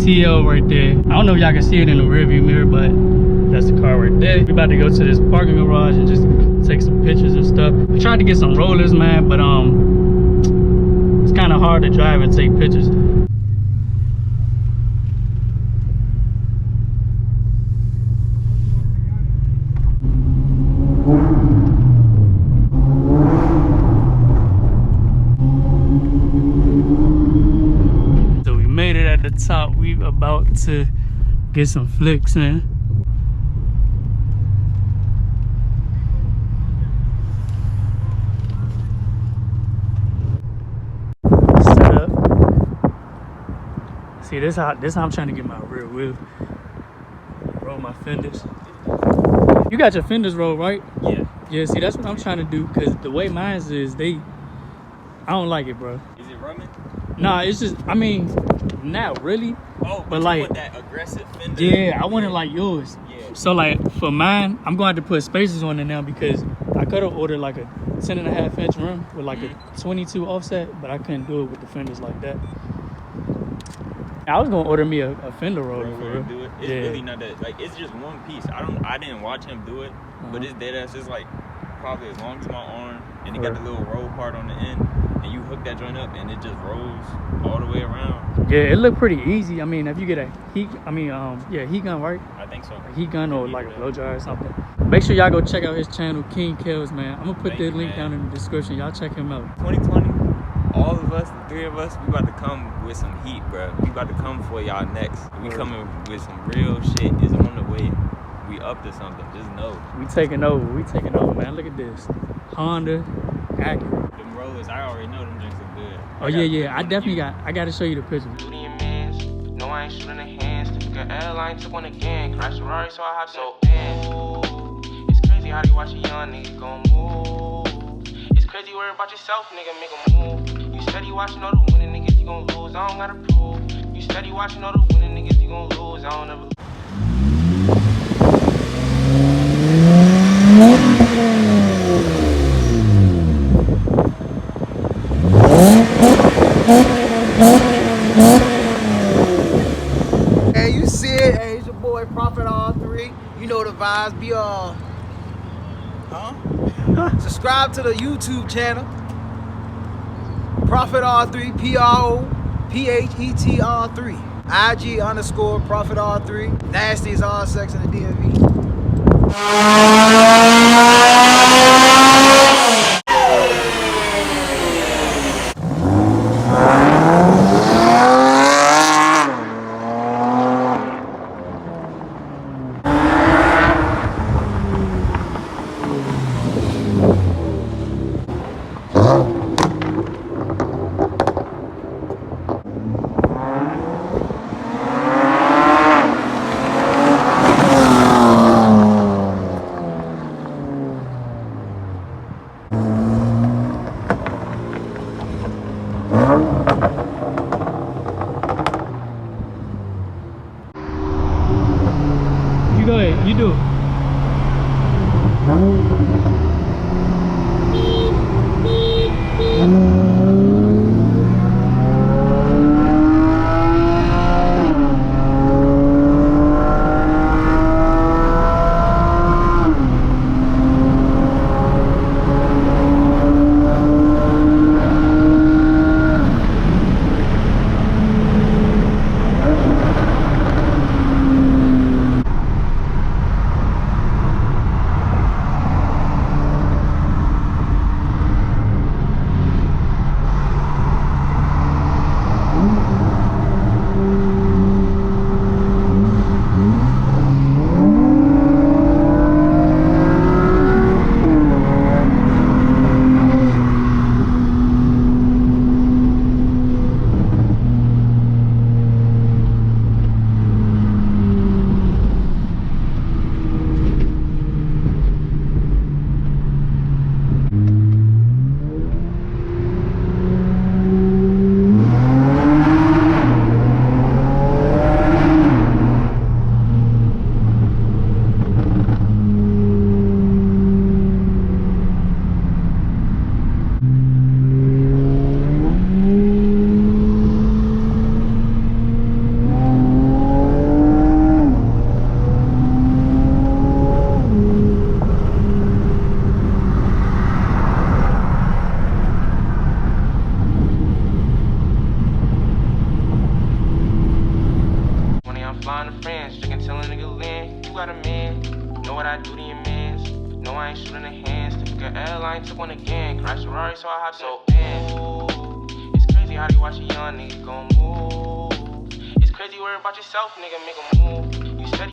TL right there. I don't know if y'all can see it in the rearview mirror, but that's the car right there. We about to go to this parking garage and just take some pictures and stuff. I tried to get some rollers, man, but it's kind of hard to drive and take pictures. So we made it at the top. We about to get some flicks in. Set up. See, this how I'm trying to get my rear wheel. Roll my fenders. You got your fenders rolled, right? Yeah. Yeah, see, that's what I'm trying to do, because the way mine is, I don't like it, bro. Is it rubbing? Nah, it's just, I mean, not really. Oh, but like, want that aggressive fender. Yeah, I want it like yours. Yeah. So like, for mine, I'm going to have to put spacers on it now, because I could have ordered like a 10.5 inch rim with like a 22 offset, but I couldn't do it with the fenders like that. I was gonna order me a fender roller for real. Do it. It's really not that, like, it's just one piece. I didn't watch him do it, but it's dead ass. It's like probably as long as my arm, and it got the little roll part on the end, and you hook that joint up, and it just rolls all the way around. Yeah, it looked pretty easy. I mean, if you get a heat gun, right? I think so. A heat gun or like a blow dryer or something. Make sure y'all go check out his channel, Kingkellz, man. I'm gonna put the link down in the description. Y'all check him out. 2020. All of us, the three of us, we about to come with some heat, bro. We about to come for y'all next. We coming with some real shit. Is on the way. We up to something. Just know. We taking over. We taking over, man. Look at this. Honda, Acura. Them rollers, I already know them drinks are good. Oh yeah. I got to show you the picture. No, I ain't shooting the hands. Typical airline took one again. Crash Ferrari, so I hop so in. It's crazy how they watch a young nigga gon' move. It's crazy worry about yourself, nigga. Make a move. You steady watching all the winning niggas, you gon' lose. I don't gotta prove. You steady watching all the winning niggas, you gon' lose. I don't ever. Hey, you see it? Hey, it's your boy Prophet R3. You know the vibes. Be subscribe to the YouTube channel. Prophet R3, PROPHETR3. IG _ Prophet R3. Nasty is RSX in the DMV. got a man. Know what I do to your mans. No, I ain't shooting the hands. To pick an airline, took one again. Crashed a Rari, so I hopped so in. It's crazy how they watch a young nigga gon' move. It's crazy worry about yourself, nigga, make a move.